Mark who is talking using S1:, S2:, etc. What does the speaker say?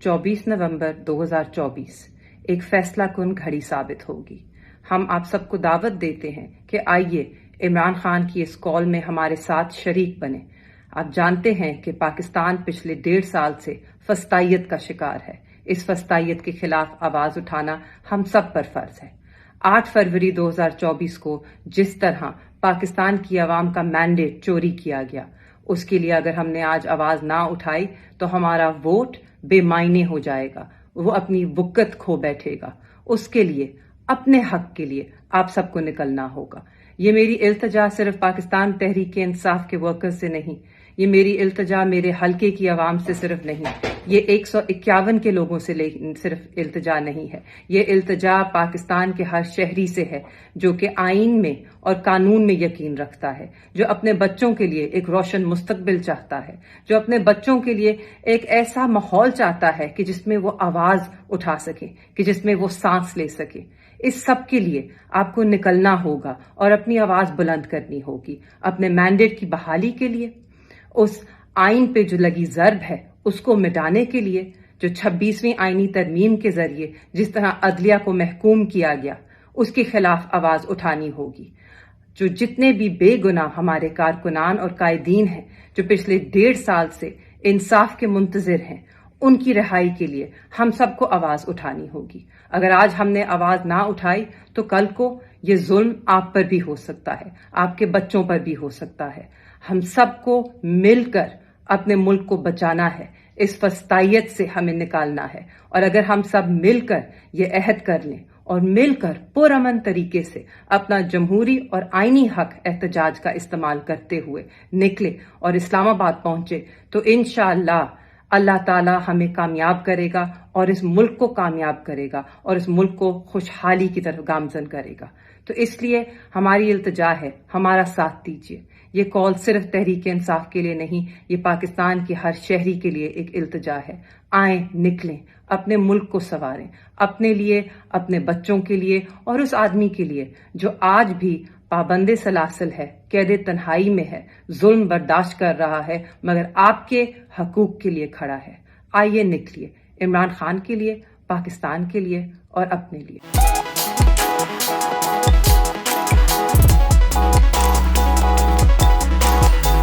S1: 24 नवंबर 2024 एक फैसला कुन घड़ी साबित होगी। हम आप सबको दावत देते हैं कि आइए इमरान खान की इस कॉल में हमारे साथ शरीक बने। आप जानते हैं कि पाकिस्तान पिछले 1.5 साल से फस्तायत का शिकार है। इस फस्तायत के खिलाफ आवाज उठाना हम सब पर फर्ज है। 8 फरवरी 2024 को जिस तरह पाकिस्तान की आवाम का मैंडेट चोरी किया गया, उसके लिए अगर हमने आज आवाज ना उठाई तो हमारा वोट बेमायने हो जाएगा, वो अपनी वुक्कत खो बैठेगा। उसके लिए, अपने हक के लिए आप सबको निकलना होगा। ये मेरी इल्तिजा सिर्फ पाकिस्तान तहरीक इंसाफ के वर्कर्स से नहीं, ये मेरी इल्तिजा मेरे हलके की आवाम से सिर्फ नहीं, ये 151 के लोगों से सिर्फ इल्तिजा नहीं है, ये इल्तिजा पाकिस्तान के हर शहरी से है जो कि आइन में और कानून में यकीन रखता है, जो अपने बच्चों के लिए एक रोशन मुस्तकबिल चाहता है, जो अपने बच्चों के लिए एक ऐसा माहौल चाहता है कि जिसमें वो आवाज उठा सके, कि जिसमें वो सांस ले सके। इस सब के लिए आपको निकलना होगा और अपनी आवाज बुलंद करनी होगी। अपने मैंडेट की बहाली के लिए, उस आइन पे जो लगी ज़र्ब है उसको मिटाने के लिए, जो 26वीं आईनी तरमीम के जरिए जिस तरह अदलिया को महकूम किया गया, उसके खिलाफ आवाज उठानी होगी। जो जितने भी बेगुनाह हमारे कारकुनान और कायदीन हैं जो पिछले 1.5 साल से इंसाफ के मुंतजिर हैं, उनकी रिहाई के लिए हम सबको आवाज उठानी होगी। अगर आज हमने आवाज ना उठाई तो कल को ये जुल्म आप पर भी हो सकता है, आपके बच्चों पर भी हो सकता है। हम सबको मिलकर अपने मुल्क को बचाना है, इस फस्तायत से हमें निकालना है। और अगर हम सब मिलकर ये अहद कर लें और मिलकर पुरअमन तरीके से अपना जमहूरी और आईनी हक एहतजाज का इस्तेमाल करते हुए निकले और इस्लामाबाद पहुंचे, तो इंशाअल्लाह अल्लाह ताला हमें कामयाब करेगा और इस मुल्क को कामयाब करेगा और इस मुल्क को खुशहाली की तरफ गामजन करेगा। तो इसलिए हमारी इल्तिजा है, हमारा साथ दीजिए। ये कॉल सिर्फ तहरीक इंसाफ के लिए नहीं, ये पाकिस्तान के हर शहरी के लिए एक इल्तिजा है। आएं, निकलें, अपने मुल्क को संवारें, अपने लिए, अपने बच्चों के लिए और उस आदमी के लिए जो आज भी पाबंदे सलासिल है, कैदे तन्हाई में है, जुल्म बर्दाश्त कर रहा है, मगर आपके हकूक के लिए खड़ा है। आइए निकलिए, इमरान खान के लिए, पाकिस्तान के लिए और अपने लिए।